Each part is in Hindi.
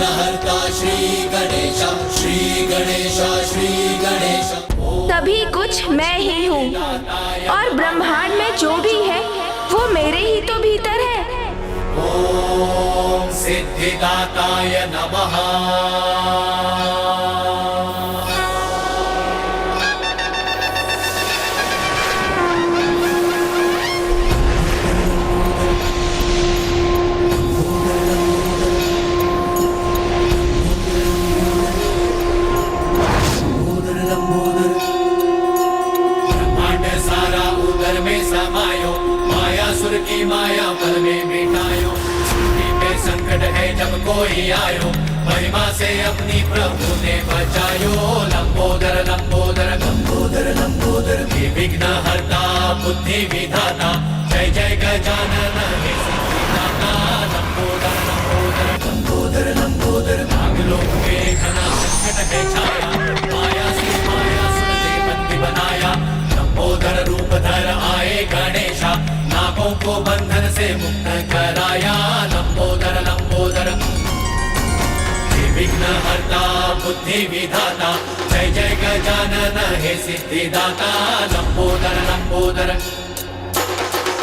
विघ्नहर्ता श्री गणेश, श्री गणेश, श्री गणेश। तभी कुछ मैं ही हूँ और ब्रह्मांड में जो भी है वो मेरे ही तो भीतर है। ओम सिद्धिदाताय नमः। की माया पल में मिटायो, छुट्टी पे संकट है जब कोई आयो, महिमा से अपनी प्रभु ने बचायो। लंबोदर लंबोदर लंबोदर लंबोदर, हे विघ्नहर्ता बुद्धि विधाता, जय जय गजानन हे सिद्धिदाता। लंबोदर लंबोदर लंबोदर लंबोदर, नागलोक में घना संकट है छाया, माया से माया सुनते बंदी बनाया। लंबोदर रूप धर आए गणेशा, नागों को बंधन से मुक्त कराया। लंबोदर लंबोदर, हे विघ्नहर्ता बुद्धि विधाता, जय जय गजानन हे सिद्धिदाता। लंबोदर लंबोदर,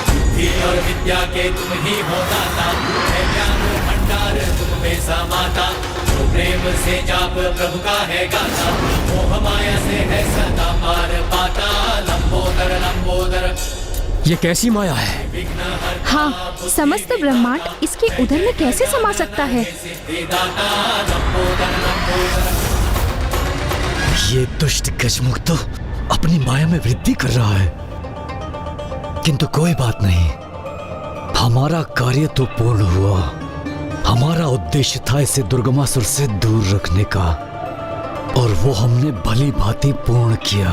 बुद्धि और विद्या के तुम ही हो दाता, है ज्ञान भंडार तुम में समाता। जो प्रेम से जाप प्रभु का है गाता, मोह माया से है सदा पार पाता। लंबोदर लंबोदर, ये कैसी माया है? हाँ, समस्त ब्रह्मांड इसके उदर में कैसे समा सकता है? ये दुष्ट गजमुख तो अपनी माया में वृद्धि कर रहा है, किंतु कोई बात नहीं, हमारा कार्य तो पूर्ण हुआ। हमारा उद्देश्य था इसे दुर्गमासुर से दूर रखने का, और वो हमने भली भांति पूर्ण किया।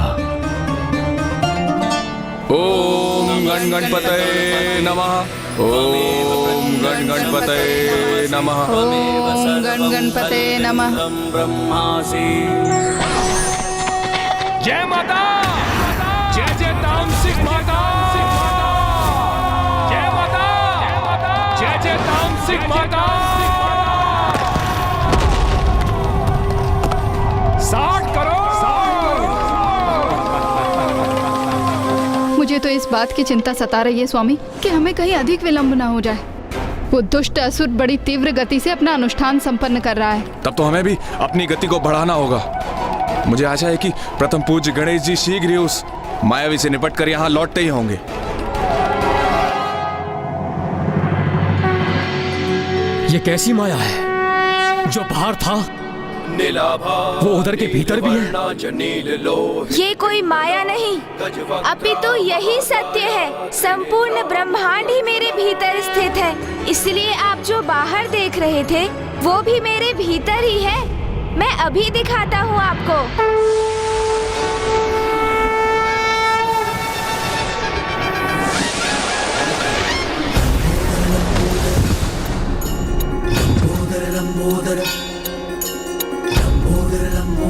ओम गण गणपतये नमः। ओम गण गणपतये नमः। ओम गण गणपतये नमः। ब्रह्मासि। जय माता, जय जय तामसिक माता, जय माता, जय जय तामसिक माता। 60 करोड़। मुझे तो इस बात की चिंता सता रही है स्वामी कि हमें कहीं अधिक विलंब ना हो जाए। वो दुष्ट असुर बड़ी तीव्र गति से अपना अनुष्ठान संपन्न कर रहा है। तब तो हमें भी अपनी गति को बढ़ाना होगा। मुझे आशा है कि प्रथम पूज्य गणेश जी शीघ्र ही उस मायावी से निपट कर यहाँ लौटते ही होंगे। ये कैसी माया है? जो बाहर था वो उधर के भीतर भी है। ये कोई माया नहीं, अपितु यही सत्य है। संपूर्ण ब्रह्मांड ही मेरे भीतर स्थित है, इसलिए आप जो बाहर देख रहे थे वो भी मेरे भीतर ही है। मैं अभी दिखाता हूँ आपको।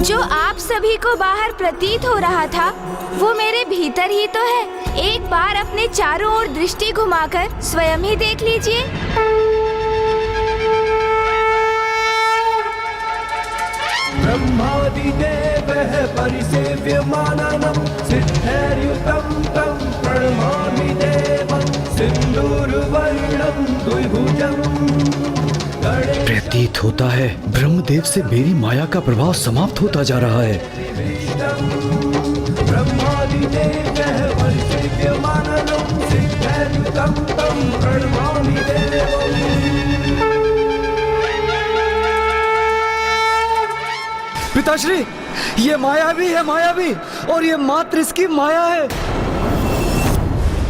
जो आप सभी को बाहर प्रतीत हो रहा था वो मेरे भीतर ही तो है। एक बार अपने चारों ओर दृष्टि घुमाकर स्वयं ही देख लीजिए। ब्रह्मादिदेवः परिसेव्यमाननं सिद्धैर्युतं तं प्रणमामि देवं सिन्दूरवर्णं द्विभुजम्। प्रतीत होता है ब्रह्मदेव से मेरी माया का प्रभाव समाप्त होता जा रहा है। ब्रह्मादिदेवः परिसेव्यमाननं सिद्धैर्युतं तं प्रणमामि देवं। पिताश्री, ये मायावी है, मायावी, और ये मात्र इसकी माया है।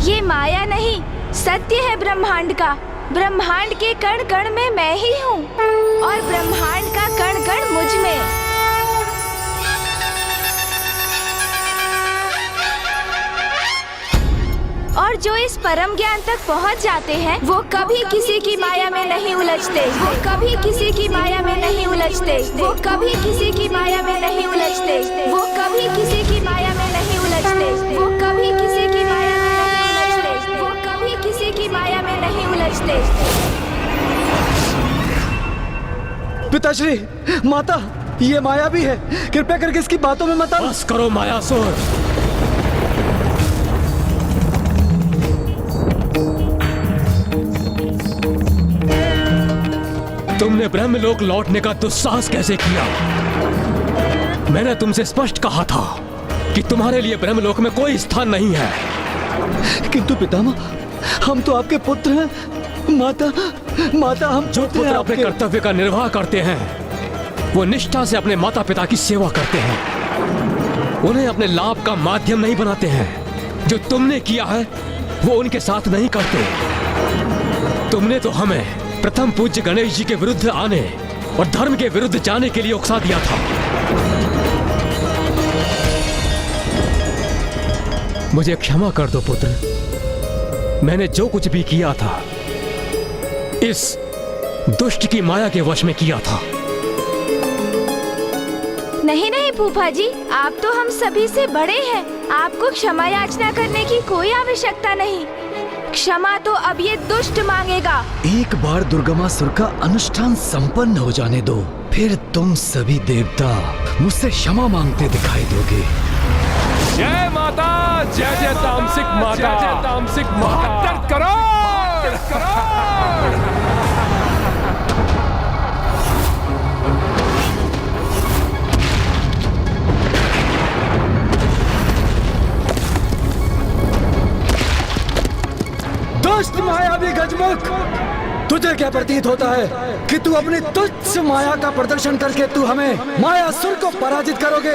ये माया नहीं, सत्य है ब्रह्मांड का। ब्रह्मांड के कण कण में मैं ही हूँ और ब्रह्मांड का कण कण मुझ में। और जो इस परम ज्ञान तक पहुँच जाते हैं वो कभी किसी की माया में नहीं उलझते। वो कभी किसी की माया में नहीं उलझते। वो कभी किसी की माया में नहीं उलझते। वो कभी किसी की माया में नहीं उलझते। वो कभी किसी की माया में नहीं उलझते। वो कभी किसी की माया में नहीं उलझते। पिताश्री, माता, ये माया भी है, कृपया करके इसकी बातों में मत आना। बस करो मायासुर। तुमने ब्रह्मलोक लौटने का दुस्साहस कैसे किया? मैंने तुमसे स्पष्ट कहा था कि तुम्हारे लिए ब्रह्मलोक में कोई स्थान नहीं है। किंतु पितामह, हम तो आपके पुत्र हैं। माता, माता, हम जो पुत्र अपने कर्तव्य का निर्वाह करते हैं वो निष्ठा से अपने माता पिता की सेवा करते हैं, उन्हें अपने लाभ का माध्यम नहीं बनाते हैं। जो तुमने किया है वो उनके साथ नहीं करते। तुमने तो हमें प्रथम पूज्य गणेश जी के विरुद्ध आने और धर्म के विरुद्ध जाने के लिए उकसा दिया था। मुझे क्षमा कर दो पुत्र, मैंने जो कुछ भी किया था इस दुष्ट की माया के वश में किया था। नहीं नहीं फूफा जी, आप तो हम सभी से बड़े हैं। आपको क्षमा याचना करने की कोई आवश्यकता नहीं। क्षमा तो अब ये दुष्ट मांगेगा। एक बार दुर्गमासुर का अनुष्ठान संपन्न हो जाने दो, फिर तुम सभी देवता मुझसे क्षमा मांगते दिखाई दोगे। जय माता, जय जय तामसिक माता, जय तामसिक माता। करो दुष्ट मायावी गजमुख, तुझे क्या प्रतीत होता है कि तू अपनी तुच्छ माया का प्रदर्शन करके तू हमें मायासुर को पराजित करोगे,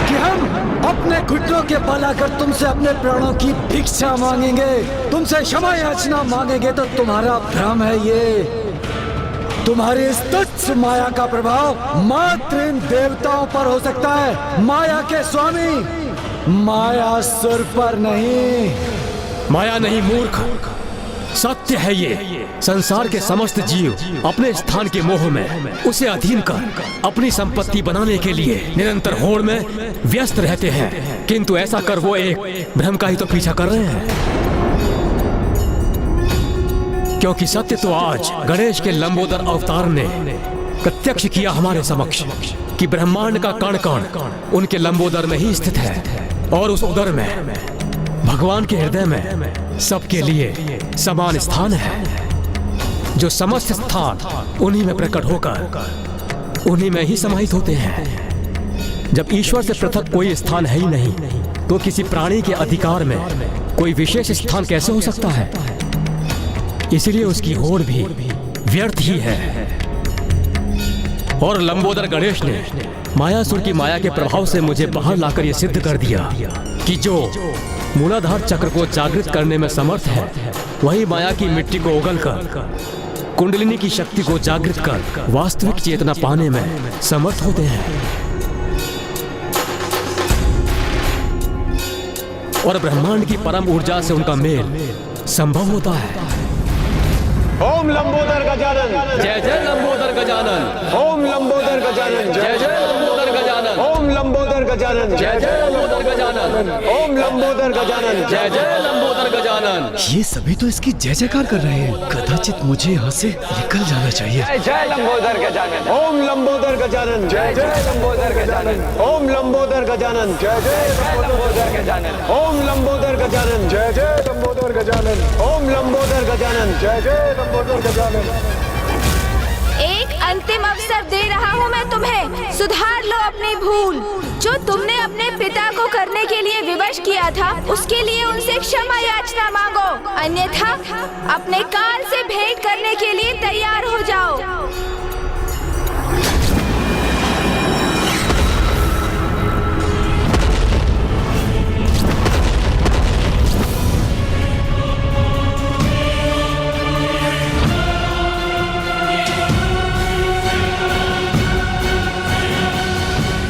कि हम अपने घुटनों के बल आकर तुमसे अपने प्राणों की भिक्षा मांगेंगे, तुमसे क्षमा याचना मांगेंगे? तो तुम्हारा भ्रम है ये। तुम्हारी इस तुच्छ माया का प्रभाव मात्र इन देवताओं पर हो सकता है, माया के स्वामी मायासुर पर नहीं। माया नहीं मूर्ख, सत्य है ये। संसार के समस्त जीव अपने स्थान के मोह में उसे अधीन कर अपनी संपत्ति बनाने के लिए निरंतर होड़ में व्यस्त रहते हैं, किंतु ऐसा कर वो एक भ्रम का ही तो पीछा कर रहे हैं। क्योंकि सत्य तो आज गणेश के लंबोदर अवतार ने प्रत्यक्ष किया हमारे समक्ष कि ब्रह्मांड का कण कण उनके लंबोदर में ही स्थित है, और उस उदर में भगवान के हृदय में सबके लिए समान स्थान है। जो समस्त स्थान उन्हीं में प्रकट होकर उन्हीं में ही समाहित होते हैं। जब ईश्वर से पृथक कोई स्थान है ही नहीं, तो किसी प्राणी के अधिकार में कोई विशेष स्थान कैसे हो सकता है? इसलिए उसकी होड़ भी व्यर्थ ही है। और लंबोदर गणेश ने मायासुर की माया के प्रभाव से मुझे बाहर लाकर यह सिद्ध कर दिया कि जो मूलाधार चक्र को जागृत करने में समर्थ है, वही माया की मिट्टी को उगलकर कुंडलिनी की शक्ति को जागृत कर वास्तविक चेतना पाने में समर्थ होते हैं। और ब्रह्मांड की परम ऊर्जा से उनका मेल संभव होता है। ओम लंबोदर गजानन, जय जय लंबोदर गजानन। ओम लंबोदर गजानन, जय जय लंबोदर गजानन। ओम लंबोदर गजानन, जय जय लंबोदर गजानन। ओम लंबोदर गजानन, जय जय लंबोदर गजानन। ये सभी तो इसकी जय जयकार कर रहे हैं। कदाचित मुझे यहाँ से निकल जाना चाहिए। जय लंबोदर गजानन। ओम लंबोदर गजानन, जय जय लंबोदर गजानन। ओम लंबोदर गजानन, जय जय लंबोदर गजानन। ओम लंबोदर गजानन, जय जय लंबोदर गजानन। ओम लंबोदर गजानन, जय जय लंबोदर गजानन। एक अंतिम अवसर दे रहा हूँ मैं तुम्हें, सुधार लो अपनी भूल। जो तुमने अपने पिता को करने के लिए विवश किया था, उसके लिए उनसे क्षमा याचना मांगो, अन्यथा अपने काल से भेंट करने के लिए तैयार हो जाओ।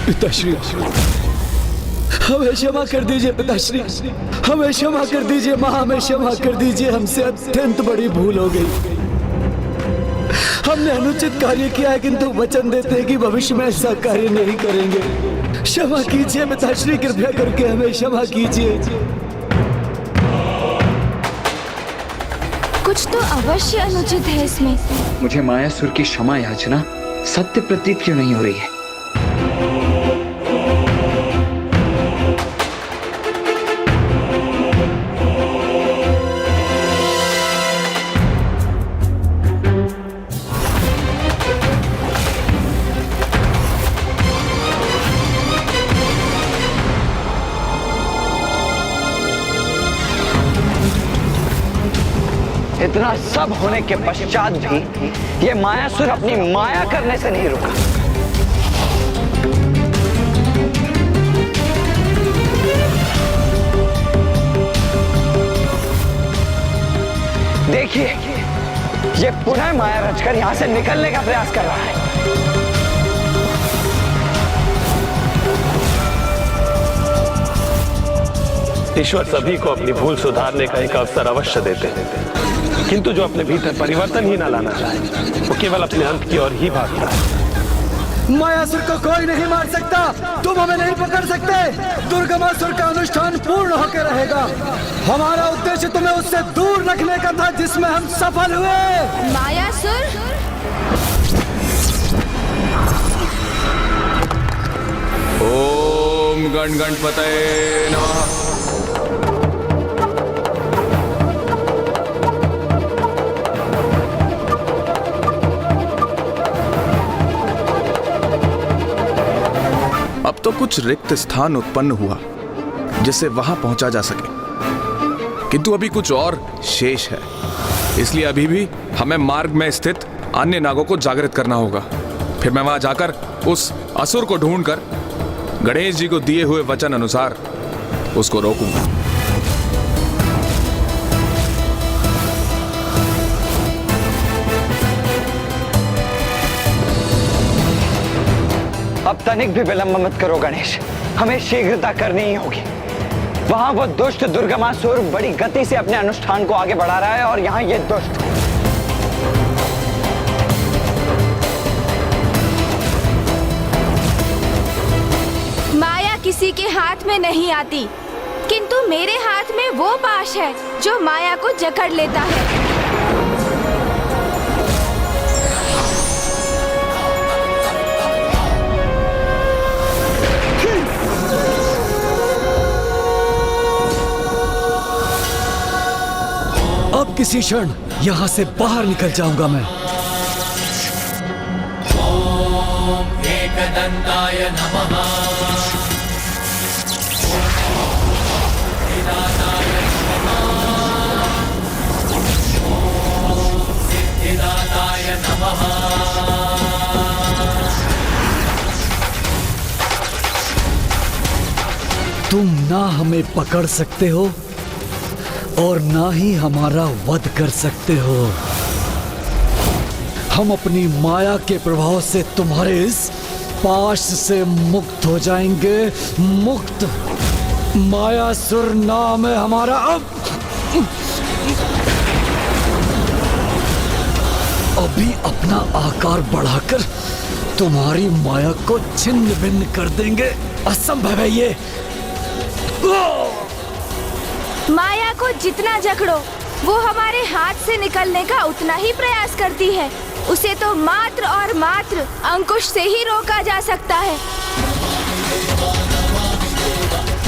पिताश्री, हमें क्षमा कर दीजिए। पिताश्री, हमें क्षमा कर दीजिए। माँ, हमें क्षमा कर दीजिए। हमसे अत्यंत बड़ी भूल हो गई। हमने अनुचित कार्य किया है, किंतु वचन देते हैं कि भविष्य में ऐसा कार्य नहीं करेंगे। क्षमा कीजिए पिताश्री, कृपया करके हमें क्षमा कीजिए। कुछ तो अवश्य अनुचित है इसमें। मुझे मायासुर की क्षमा याचना सत्य प्रतीत क्यों नहीं हो रही है? इतना सब होने के पश्चात भी ये मायासुर अपनी माया करने से नहीं रुका। देखिए, ये पुनः माया रचकर यहां से निकलने का प्रयास कर रहा है। ईश्वर सभी को अपनी भूल सुधारने का एक अवसर अवश्य देते हैं, किंतु जो अपने भीतर परिवर्तन ही ना लाना चाहे वो केवल अपने अंत की ओर ही भागता है। मायासुर को कोई नहीं मार सकता, तुम हमें नहीं पकड़ सकते। दुर्गमासुर का अनुष्ठान पूर्ण होकर रहेगा। हमारा उद्देश्य तुम्हें उससे दूर रखने का था, जिसमें हम सफल हुए। मायासुर, ओम गण गणपतये नमः। अब तो कुछ रिक्त स्थान उत्पन्न हुआ जिससे वहां पहुंचा जा सके, किंतु अभी कुछ और शेष है। इसलिए अभी भी हमें मार्ग में स्थित अन्य नागों को जागृत करना होगा। फिर मैं वहां जाकर उस असुर को ढूंढकर गणेश जी को दिए हुए वचन अनुसार उसको रोकूंगा। अब तनिक भी विलंब मत करो गणेश, हमें शीघ्रता करनी ही होगी। वहां वो दुष्ट दुर्गमासुर बड़ी गति से अपने अनुष्ठान को आगे बढ़ा रहा है और यहाँ ये दुष्ट। माया किसी के हाथ में नहीं आती, किंतु मेरे हाथ में वो पाश है जो माया को जकड़ लेता है। अब किसी क्षण यहाँ से बाहर निकल जाऊंगा मैं। ओम एकदंताय नमः। सिद्धिदाताय नमः। ओम सिद्धिदाताय नमः। तुम ना हमें पकड़ सकते हो और ना ही हमारा वध कर सकते हो। हम अपनी माया के प्रभाव से तुम्हारे इस पाश से मुक्त हो जाएंगे। मुक्त। मायासुर नाम है हमारा। अभी अपना आकार बढ़ाकर तुम्हारी माया को छिन्न भिन्न कर देंगे। असंभव है ये। माया को जितना जकड़ो वो हमारे हाथ से निकलने का उतना ही प्रयास करती है। उसे तो मात्र और मात्र अंकुश से ही रोका जा सकता है।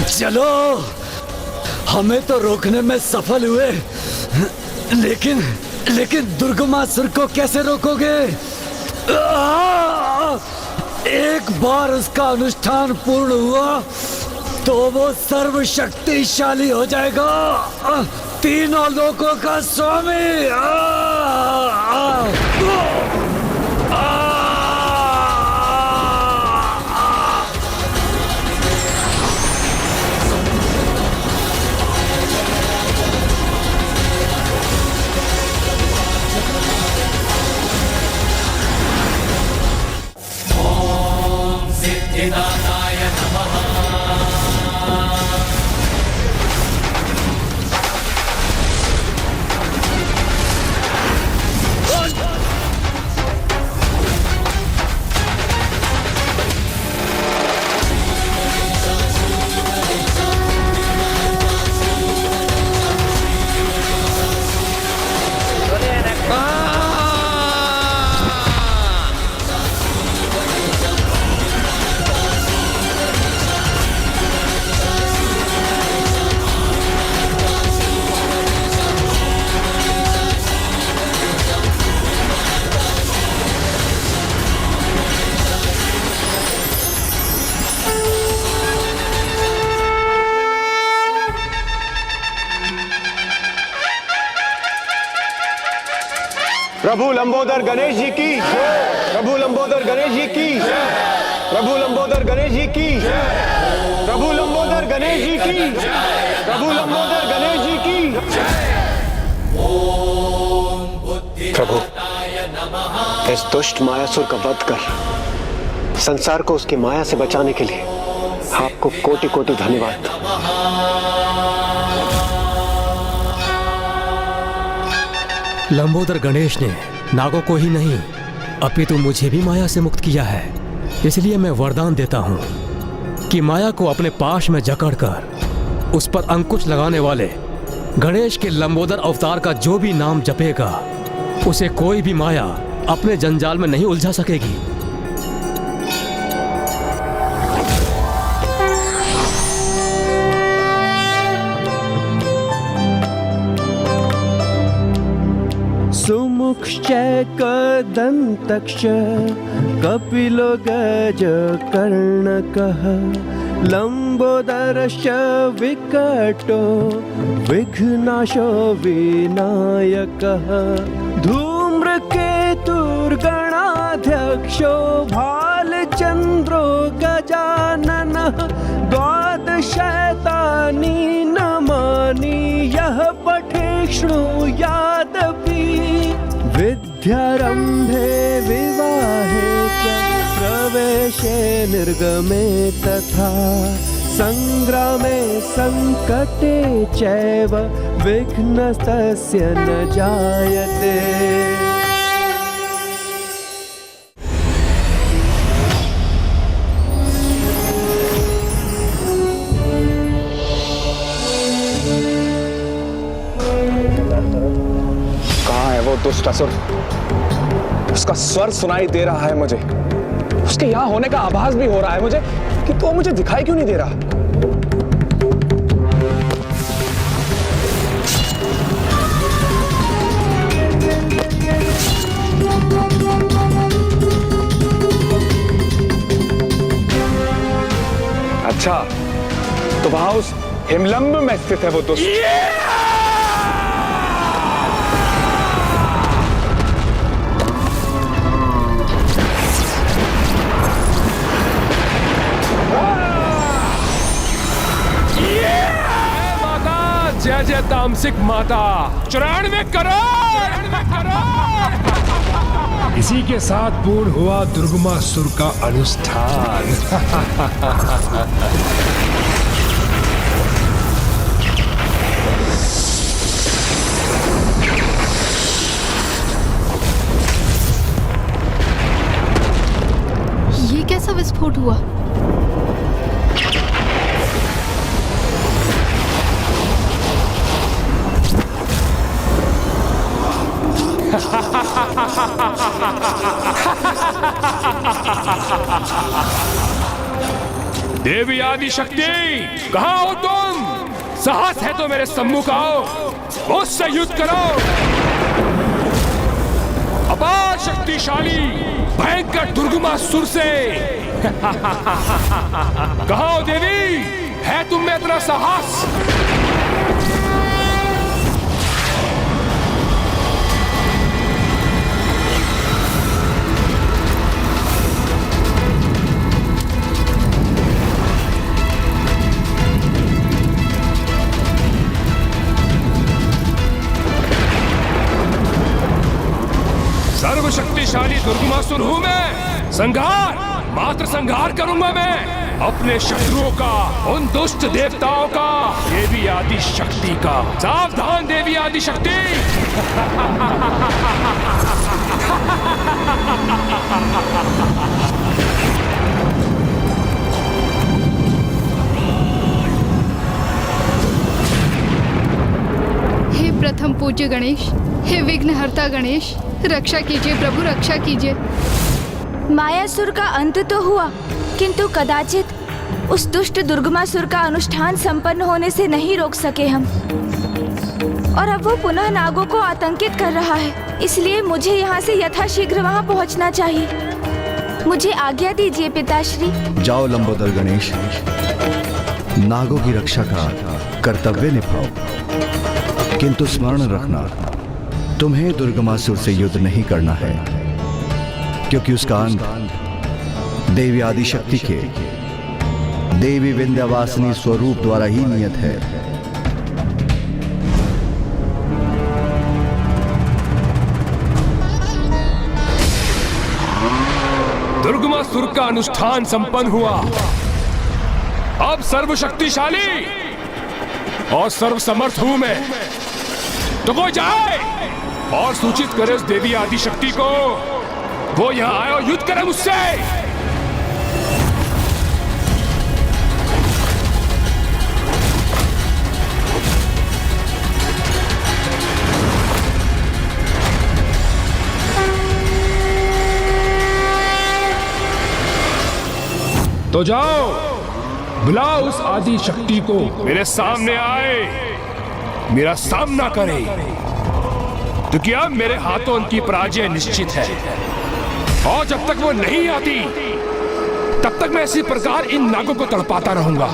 चलो, हमें तो रोकने में सफल हुए, लेकिन दुर्गमासुर को कैसे रोकोगे? एक बार उसका अनुष्ठान पूर्ण हुआ तो वो सर्वशक्तिशाली हो जाएगा, तीनों लोकों का स्वामी। ओम सिद्धिदाताय नमः। प्रभु लंबोदर गणेश जी की, प्रभु लंबोदर गणेश जी की, प्रभु लंबोदर गणेश जी की, प्रभु लंबोदर गणेश जी की, प्रभु लंबोदर गणेश जी की। प्रभु, इस दुष्ट मायासुर का वध कर संसार को उसकी माया से बचाने के लिए आपको कोटि कोटि धन्यवाद। लंबोदर गणेश ने नागों को ही नहीं अपितु मुझे भी माया से मुक्त किया है। इसलिए मैं वरदान देता हूं कि माया को अपने पाश में जकड़कर उस पर अंकुश लगाने वाले गणेश के लंबोदर अवतार का जो भी नाम जपेगा उसे कोई भी माया अपने जंजाल में नहीं उलझा सकेगी। सुमुखश्च कदन्तश्च कपिलो गजकर्णकः लंबोदरश्च विकटो विघ्नाशो विनायकः धूम्रकेतुर्गणाध्यक्षो भालचन्द्रो गजाननः द्वादशैतानि नामानि यः पठेत् शृणुयादपि विद्यारम्भे विवाहे च प्रवेशे निर्गमे तथा संग्रामे संकटे चैव विघ्नस्तस्य न जायते। कहाँ है वो दुष्ट असुर? उसका स्वर सुनाई दे रहा है मुझे, उसके यहाँ होने का आभास भी हो रहा है मुझे, कि तो मुझे दिखाई क्यों नहीं दे रहा? अच्छा, तो वहां उस हिमलंब में स्थित है वो दुष्ट। जय जय तामसिक माता, 94 करोड़। इसी के साथ पूर्ण हुआ दुर्गमासुर का अनुष्ठान। ये कैसा विस्फोट हुआ? देवी आदि शक्ति, कहाँ हो तुम? साहस है तो मेरे सम्मुख आओ, मुझसे युद्ध करो। अपार शक्तिशाली भयंकर दुर्गमासुर से। कहाँ हो देवी? है तुम में इतना साहस? सर्वशक्तिशाली दुर्गमासुर हूं मैं। संहार, मात्र संहार करूंगा मैं अपने शत्रुओं का, उन दुष्ट देवताओं का, देवी आदि शक्ति का। सावधान देवी आदि शक्ति। हे प्रथम पूज्य गणेश, हे विघ्नहर्ता गणेश, रक्षा कीजिए प्रभु, रक्षा कीजिए। मायासुर का अंत तो हुआ, किंतु कदाचित उस दुष्ट दुर्गमासुर का अनुष्ठान संपन्न होने से नहीं रोक सके हम। और अब वो पुनः नागों को आतंकित कर रहा है, इसलिए मुझे यहाँ से यथाशीघ्र वहाँ पहुँचना चाहिए। मुझे आज्ञा दीजिए पिताश्री। जाओ लंबोदर गणेश, नागों की रक्षा का कर्तव्य निभाओ, किंतु स्मरण रखना तुम्हें दुर्गमासुर से युद्ध नहीं करना है, क्योंकि उसका अंत देवी आदिशक्ति के देवी विंध्यवासिनी स्वरूप द्वारा ही नियत है। दुर्गमासुर का अनुष्ठान संपन्न हुआ। अब सर्वशक्तिशाली और सर्वसमर्थ हूं मैं। तो कोई जाए और सूचित करे उस देवी आदिशक्ति को, वो यहां आए और युद्ध करे मुझसे। तो जाओ, बुलाओ उस आदि शक्ति को, मेरे सामने आए, मेरा सामना करे, क्योंकि अब मेरे हाथों उनकी पराजय निश्चित है। और जब तक वो नहीं आती, तब तक मैं इसी प्रकार इन नागों को तड़पाता रहूंगा।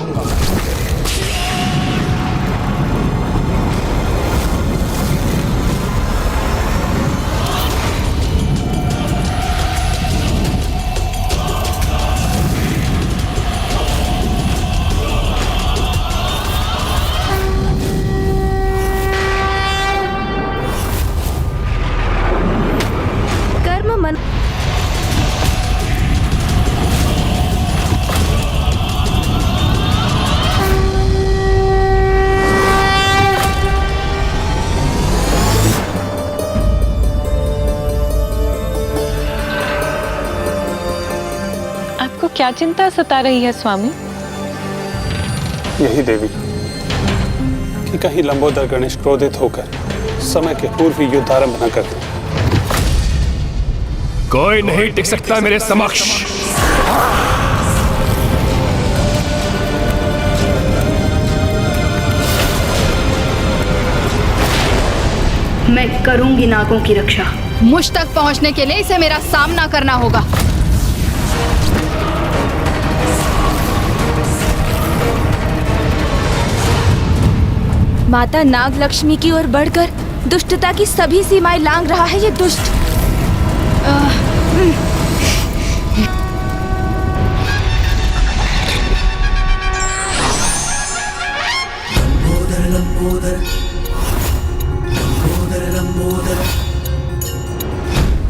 क्या चिंता सता रही है स्वामी? यही देवी कि कहीं लंबोदर गणेश क्रोधित होकर समय के पूर्व ही युद्ध आरंभ न कर दे। कोई नहीं टिक सकता मेरे समक्ष। मैं करूंगी नागों की रक्षा। मुझ तक पहुंचने के लिए इसे मेरा सामना करना होगा। माता नाग लक्ष्मी की ओर बढ़कर दुष्टता की सभी सीमाएं लांघ रहा है ये दुष्ट।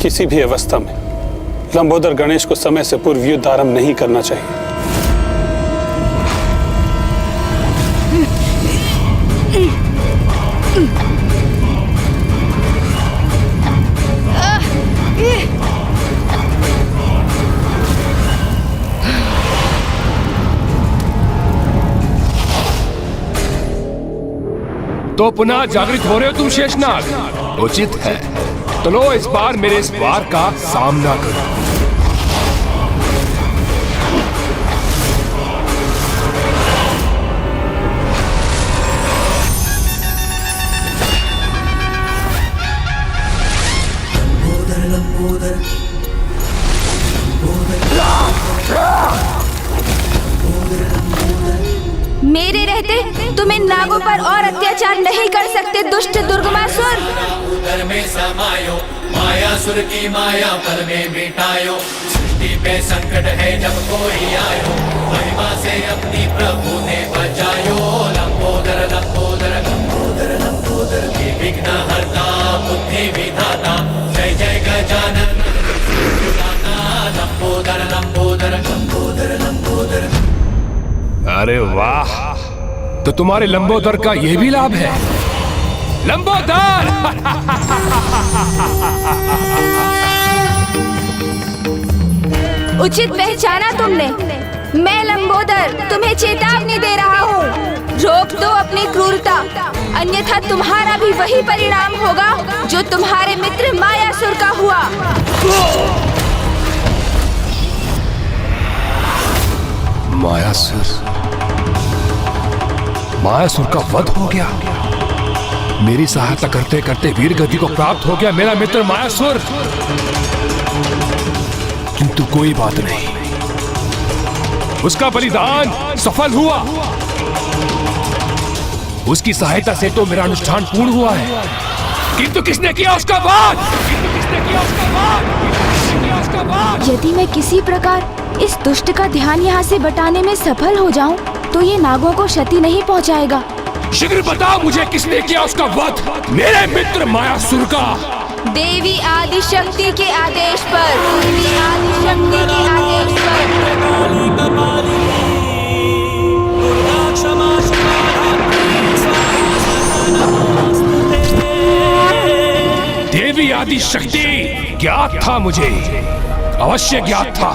किसी भी अवस्था में लंबोदर गणेश को समय से पूर्व युद्ध आरंभ नहीं करना चाहिए। तो पुनः जागृत हो रहे हो तुम शेषनाग? उचित है, तो लो इस बार मेरे इस वार का सामना करो। मेरे रहते तुम इन नागों पर और अत्याचार नहीं कर सकते दुष्ट दुर्गमासुर। उदर में समायो मायासुर की माया पल में मिटायो। सृष्टि पे संकट है जब कोई आयो, महिमा से अपनी प्रभु ने बचायो। लंबोदर लंबोदर लंबोदर लंबोदर की विघ्न हरता बुद्धि विधाता, जय जय गजानन लंबोदर लंबोदर लंबोदर लंबोदर। अरे वाह, तो तुम्हारे लंबोदर का यह भी लाभ है। लंबोदर उचित पहचाना तुमने। मैं लंबोदर तुम्हें चेतावनी दे रहा हूँ, रोक दो अपनी क्रूरता, अन्यथा तुम्हारा भी वही परिणाम होगा जो तुम्हारे मित्र मायासुर का हुआ। मायासुर का वध हो गया। मेरी सहायता करते करते वीर गति को प्राप्त हो गया मेरा मित्र मायासुर। किंतु कोई बात नहीं, उसका बलिदान सफल हुआ। उसकी सहायता से तो मेरा अनुष्ठान पूर्ण हुआ है। किंतु किसने किया उसका वध? यदि मैं किसी प्रकार इस दुष्ट का ध्यान यहाँ से बटाने में सफल हो जाऊं, तो ये नागों को क्षति नहीं पहुँचाएगा। शीघ्र बताओ मुझे किसने किया उसका वध? मेरे मित्र मायासुर का। देवी आदि शक्ति के आदेश पर। देवी आदि शक्ति के आदेश पर। देवी आदि शक्ति ज्ञात था मुझे, अवश्य ज्ञात था।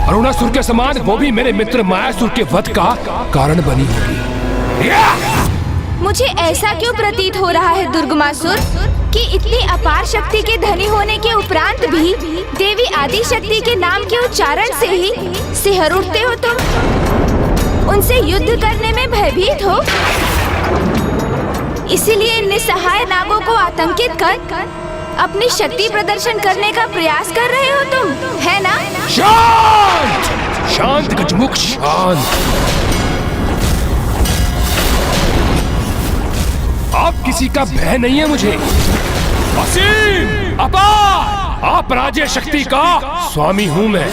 अरुणासुर के समान वो भी मेरे मित्र मायासुर के वध का कारण बनी होगी। मुझे ऐसा क्यों प्रतीत हो रहा है दुर्गमासुर कि इतनी अपार शक्ति के धनी होने के उपरांत भी देवी आदि शक्ति के नाम के उच्चारण से ही सिहर उठते हो तुम? उनसे युद्ध करने में भयभीत हो, इसीलिए निसहाय नागों को आतंकित कर अपनी शक्ति प्रदर्शन करने का प्रयास कर रहे हो तुम, है ना? शांत! शांत गजमुख, शांत। आप किसी का भय नहीं है मुझे। असीम, अपार, अपराज्य शक्ति का स्वामी हूं मैं।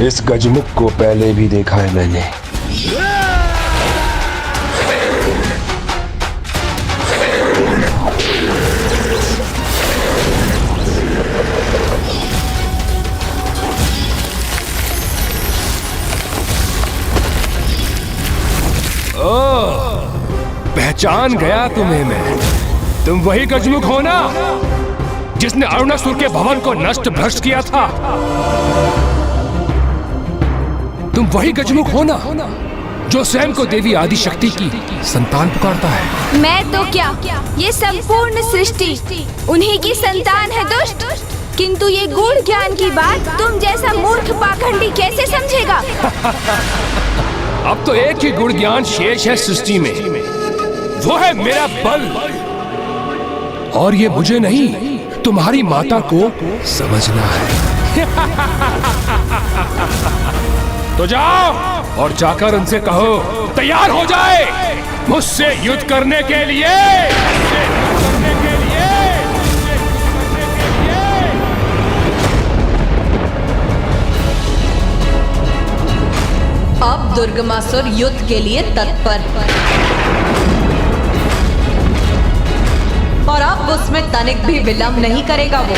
इस गजमुख को पहले भी देखा है मैंने। पहचान गया तुम्हें मैं। तुम वही गजमुख हो ना जिसने अरुणासुर के भवन को नष्ट भ्रष्ट किया था? तुम वही गजमुख हो ना जो स्वयं को देवी आदि शक्ति की संतान पुकारता है? मैं तो क्या, ये संपूर्ण सृष्टि उन्हीं की संतान है दुष्ट। किंतु ये गूढ़ ज्ञान की बात तुम जैसा मूर्ख पाखंडी कैसे समझेगा? अब तो एक ही गुण ज्ञान शेष है सृष्टि में, वो है मेरा बल। और ये मुझे नहीं, तुम्हारी माता को समझना है। तो जाओ और जाकर उनसे कहो तैयार हो जाए मुझसे युद्ध करने के लिए। अब दुर्गमासुर युद्ध के लिए तत्पर, और अब उसमें तनिक भी विलंब नहीं करेगा वो।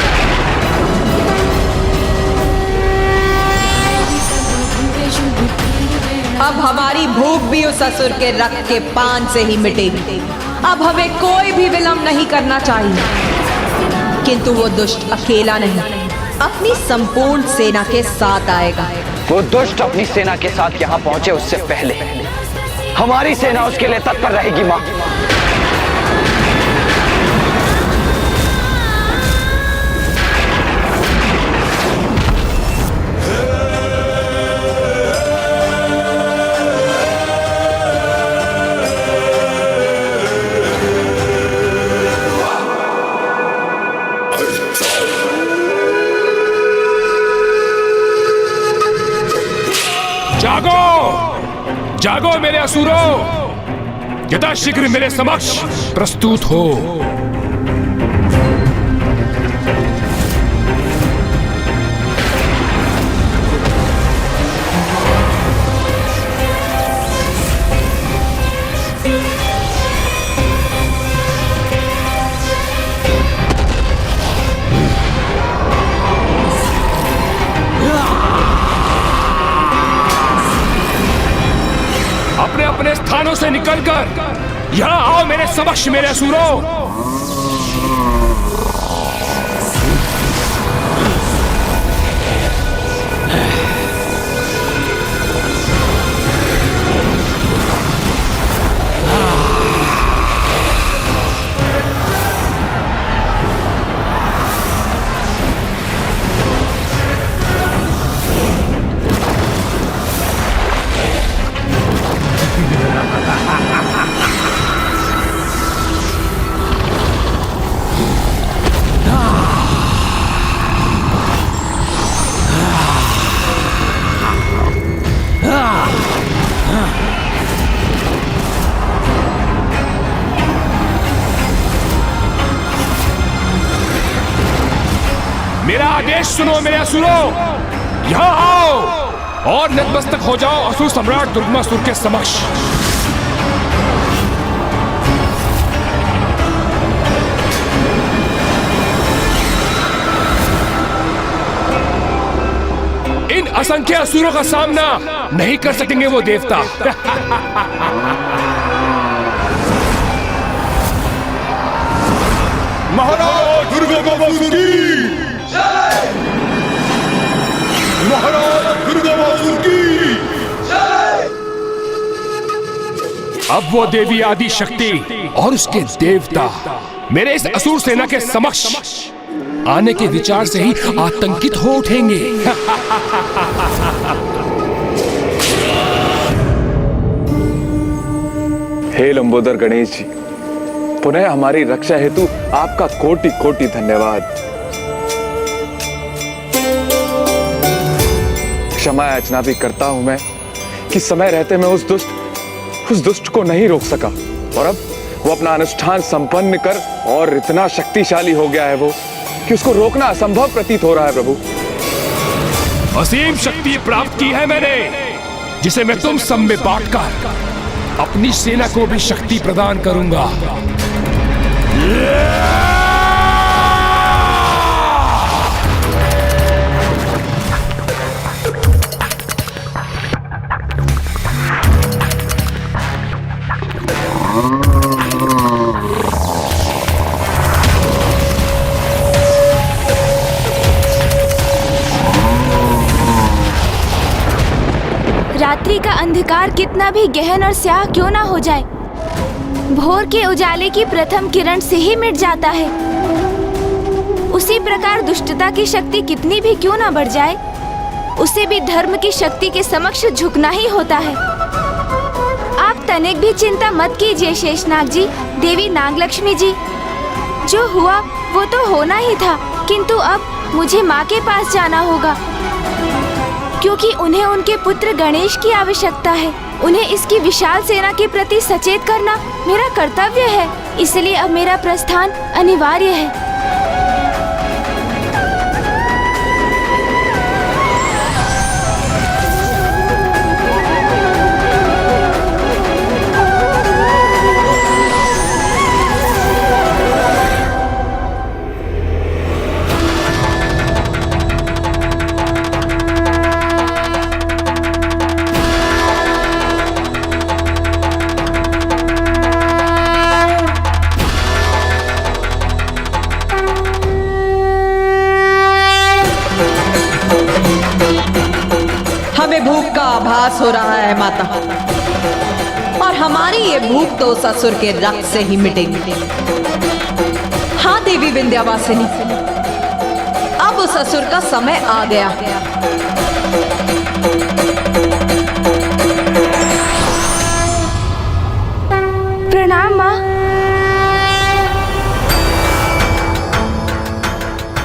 अब हमारी भूख भी उस असुर के रक्त के पान से ही मिटेगी। अब हमें कोई भी विलंब नहीं करना चाहिए। किंतु वो दुष्ट अकेला नहीं, अपनी संपूर्ण सेना के साथ आएगा। वो दुष्ट अपनी सेना के साथ यहाँ पहुंचे उससे पहले हमारी सेना उसके लिए तत्पर रहेगी माँ। जागो, जागो मेरे असुरों, यथाशीघ्र मेरे समक्ष प्रस्तुत हो। अपने अपने स्थानों से निकलकर यहाँ आओ मेरे समक्ष मेरे असुरों। आदेश सुनो मेरे असुरों, यहाँ आओ और नतमस्तक हो जाओ असुर सम्राट दुर्गमासुर के समक्ष। इन असंख्य असुरों का सामना नहीं कर सकेंगे वो देवता। महाराज दुर्गमासुर की जय! महाराज दुर्गमासुर की जय! अब वो देवी आदि शक्ति और उसके देवता मेरे इस असुर सेना के समक्ष आने के विचार से ही आतंकित हो उठेंगे। हे लंबोदर गणेश जी, पुनः हमारी रक्षा हेतु आपका कोटि कोटि धन्यवाद। क्षमा याचना भी करता हूं मैं कि समय रहते मैं उस दुष्ट को नहीं रोक सका, और अब वो अपना अनुष्ठान संपन्न कर और इतना शक्तिशाली हो गया है वो कि उसको रोकना असंभव प्रतीत हो रहा है। प्रभु, असीम शक्ति प्राप्त की है मैंने, जिसे मैं तुम सब में बांटकर अपनी सेना को भी शक्ति प्रदान करूंगा। रात्रि का अंधकार कितना भी गहन और स्याह क्यों ना हो जाए, भोर के उजाले की प्रथम किरण से ही मिट जाता है। उसी प्रकार दुष्टता की शक्ति कितनी भी क्यों ना बढ़ जाए, उसे भी धर्म की शक्ति के समक्ष झुकना ही होता है। आप तनिक भी चिंता मत कीजिए शेषनाग जी, देवी नागलक्ष्मी जी। जो हुआ वो तो होना ही था, किंतु अब मुझे माँ के पास जाना होगा, क्योंकि उन्हें उनके पुत्र गणेश की आवश्यकता है। उन्हें इसकी विशाल सेना के प्रति सचेत करना मेरा कर्तव्य है, इसलिए अब मेरा प्रस्थान अनिवार्य है। आभास हो रहा है माता, और हमारी ये भूख तो उस असुर के रक्त से ही मिटेगी। हाँ देवी विंध्यावासिनी, अब उस असुर का समय आ गया। प्रणाम माँ।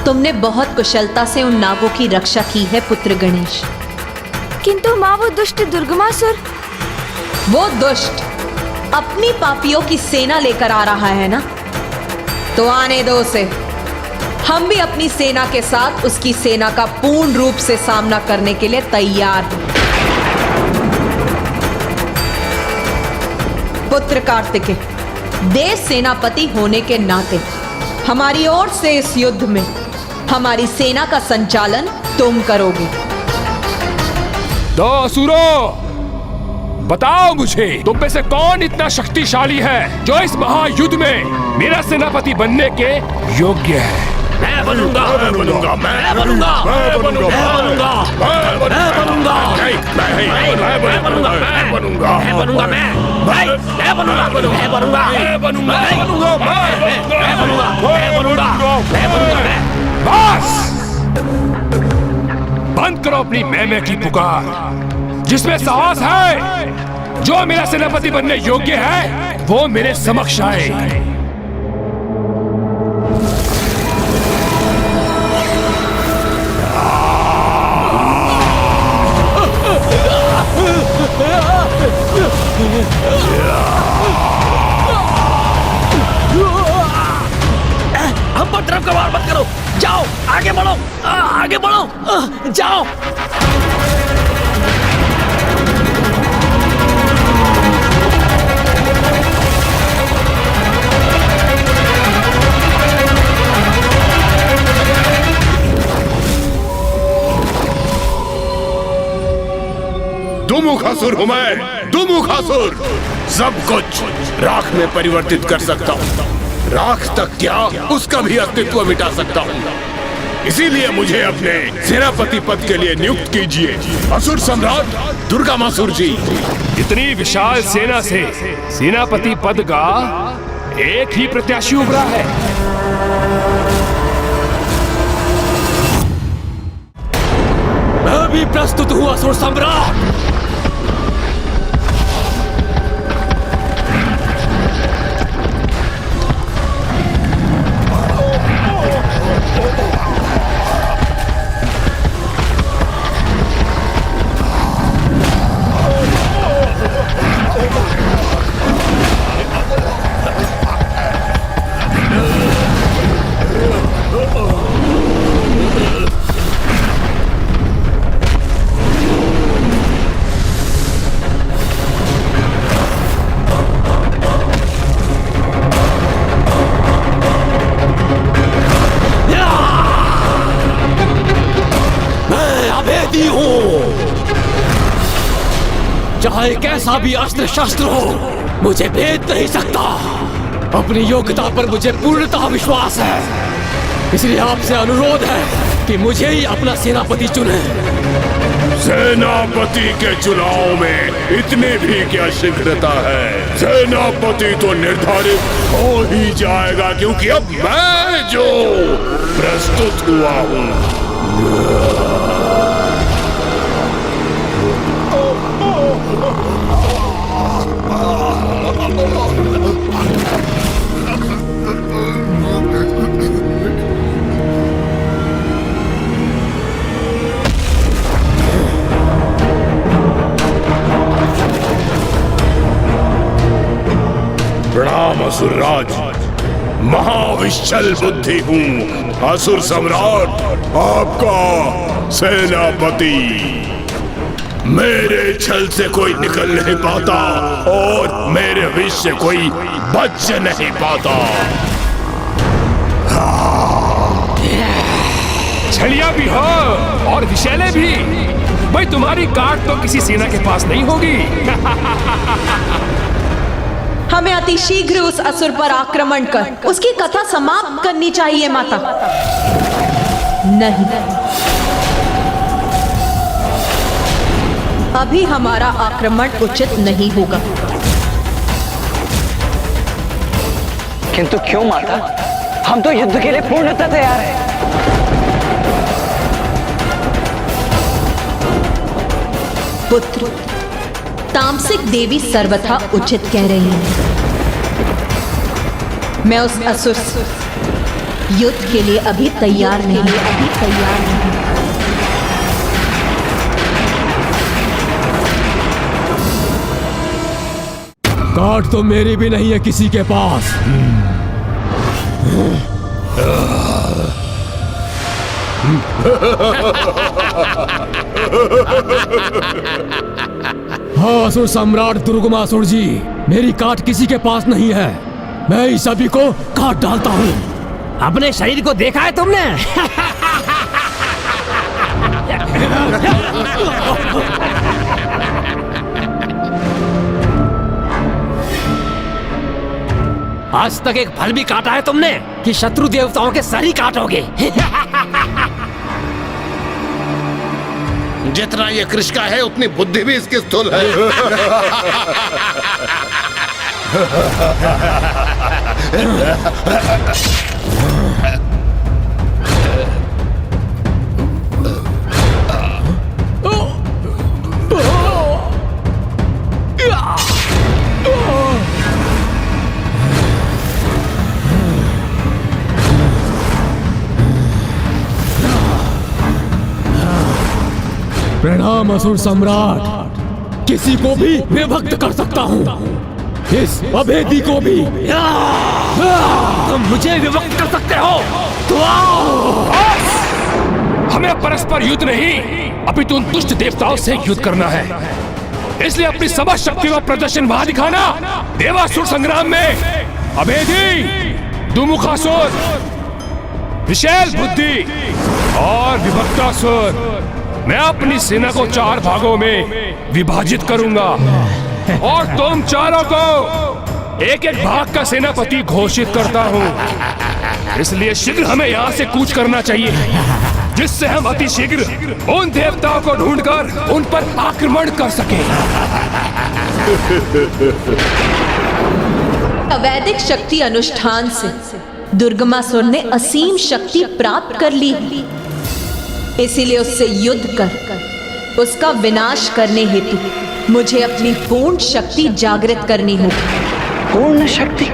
तुमने बहुत कुशलता से उन नागों की रक्षा की है पुत्र गणेश, किंतु माँ वो दुष्ट दुर्गमासुर। वो दुष्ट अपनी पापियों की सेना लेकर आ रहा है ना, तो आने दो उसे। हम भी अपनी सेना के साथ उसकी सेना का पूर्ण रूप से सामना करने के लिए तैयार हैं। पुत्र कार्तिकेय, देव सेनापति होने के नाते हमारी ओर से इस युद्ध में हमारी सेना का संचालन तुम करोगे। तो असुरों, बताओ मुझे, तुम में से कौन इतना शक्तिशाली है जो इस महायुद्ध में मेरा सेनापति बनने के योग्य है? मैं बनूंगा, मैं बनूंगा, मैं बनूंगा, मैं बनूंगा, मैं बनूंगा, मैं बनूंगा, मैं बनूंगा, मैं बनूंगा, मैं बनूंगा, मैं बनूंगा, मैं बनूंगा, मैं बनूंगा, मैं बनूंगा, मैं बनूंगा, मैं बनूंगा, मैं बनूंगा। बस बंद करो अपनी मैं की पुकार। जिसमें साहस है, जो मेरा सेनापति बनने योग्य है, वो मेरे समक्ष आए। हम पर तरफ का वार मत करो, जाओ आगे बढ़ो, आगे बढ़ो, जाओ। दुमुखासुर हूं मैं, दुमुखासुर। सब कुछ राख में परिवर्तित कर सकता हूं। राख तक क्या, उसका भी अस्तित्व मिटा सकता हूं। इसीलिए मुझे अपने सेनापति पद के लिए नियुक्त कीजिए, असुर सम्राट दुर्गामासुर जी। इतनी विशाल सेना से सेनापति पद का एक ही प्रत्याशी उभरा है। मैं भी प्रस्तुत हूं असुर सम्राट। चाहे कैसा भी अस्त्र शस्त्र हो, मुझे भेद नहीं सकता। अपनी योग्यता पर मुझे पूर्णतः विश्वास है। इसलिए आपसे अनुरोध है कि मुझे ही अपना सेनापति चुने। सेनापति के चुनाव में इतनी भी क्या शीघ्रता है। सेनापति तो निर्धारित हो ही जाएगा, क्योंकि अब मैं जो प्रस्तुत हुआ हूं। प्रणाम असुरराज, महाविशल बुद्धि हूँ, असुर सम्राट आपका सेनापति। मेरे छल से कोई निकल नहीं पाता और मेरे विष से कोई बच नहीं पाता। छलिया भी हो और विषैले भी। भाई तुम्हारी काट तो किसी सेना के पास नहीं होगी। हमें अति शीघ्र उस असुर पर आक्रमण कर उसकी कथा समाप्त करनी चाहिए माता। नहीं, अभी हमारा आक्रमण उचित नहीं होगा। किंतु क्यों माता? हम तो युद्ध के लिए पूर्णतः तैयार हैं। पुत्र, तामसिक देवी सर्वथा उचित कह रही है। मैं उस असुर युद्ध के लिए अभी तैयार नहीं। काट तो मेरी भी नहीं है किसी के पास। हाँ असुर सम्राट दुर्गमासुर जी, मेरी काट किसी के पास नहीं है। मैं ही सभी को काट डालता हूँ। अपने शरीर को देखा है तुमने? आज तक एक फल भी काटा है तुमने कि शत्रु देवताओं के सर ही काटोगे? जितना ये कृष्का है उतनी बुद्धि भी इसकी स्थूल है। प्रणाम असुर सम्राट। किसी को भी विभक्त कर सकता हूँ, इस अभेदी को भी। तुम मुझे विभक्त कर सकते हो तो आओ। हमें परस्पर युद्ध नहीं, अपितु उन दुष्ट देवताओं से युद्ध करना है। इसलिए अपनी समस्त शक्ति का प्रदर्शन वहां दिखाना। देवासुर संग्राम में अभेदी, दुमुखासुर, विशैल बुद्धि और विभक्तासुर, मैं अपनी सेना को 4 भागों में विभाजित करूंगा और तुम चारों को एक एक भाग का सेनापति घोषित करता हूं। इसलिए शीघ्र हमें यहाँ से कूच करना चाहिए, जिससे हम अति शीघ्र उन देवताओं को ढूंढकर उन पर आक्रमण कर सकें। अवैदिक शक्ति अनुष्ठान से दुर्गमासुर ने असीम शक्ति प्राप्त कर ली, इसीलिए उससे युद्ध कर उसका विनाश करने हेतु मुझे अपनी पूर्ण शक्ति जागृत करनी होगी। पूर्ण शक्ति?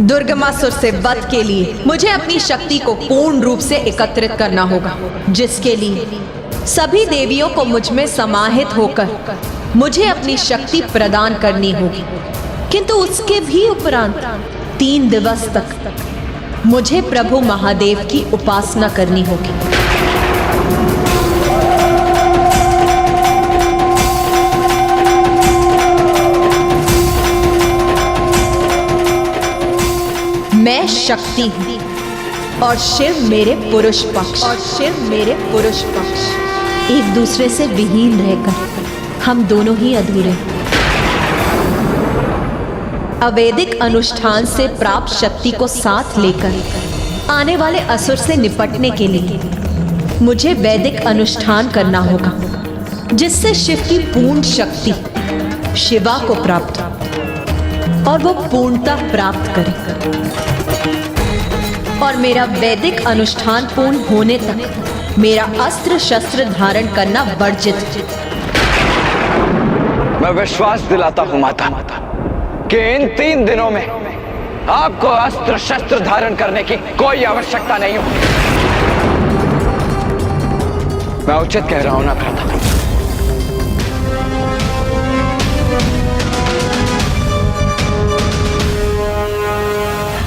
दुर्गमासुर से वध के लिए मुझे अपनी शक्ति को पूर्ण रूप से एकत्रित करना होगा, जिसके लिए सभी देवियों को मुझ में समाहित होकर मुझे अपनी शक्ति प्रदान करनी होगी। किंतु उसके भी उपरांत 3 दिवस तक मुझे प्रभु महादेव की उपासना करनी होगी। मैं शक्ति हूँ और शिव मेरे पुरुष पक्ष, एक दूसरे से विहीन रहकर हम दोनों ही अधूरे हैं। अवैदिक अनुष्ठान से प्राप्त शक्ति को साथ लेकर आने वाले असुर से निपटने के लिए मुझे वैदिक अनुष्ठान करना होगा, जिससे शिव की पूर्ण शक्ति शिवा को प्राप्त हो और वो पूर्णता प्राप्त करे। और मेरा वैदिक अनुष्ठान पूर्ण होने तक मेरा अस्त्र शस्त्र धारण करना वर्जित। मैं विश्वास दिलाता हूं माता कि इन 3 दिनों में आपको अस्त्र शस्त्र धारण करने की कोई आवश्यकता नहीं होगी। मैं उचित कह रहा हूं ना भ्राता?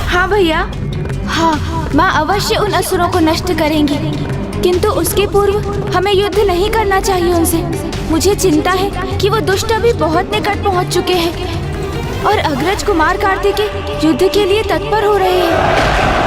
हाँ भैया, हाँ, माँ अवश्य उन असुरों को नष्ट करेंगी, किंतु उसके पूर्व हमें युद्ध नहीं करना चाहिए उनसे। मुझे चिंता है कि वो दुष्ट अभी बहुत निकट पहुंच चुके हैं और अग्रज कुमार कार्तिकेय युद्ध के लिए तत्पर हो रहे हैं।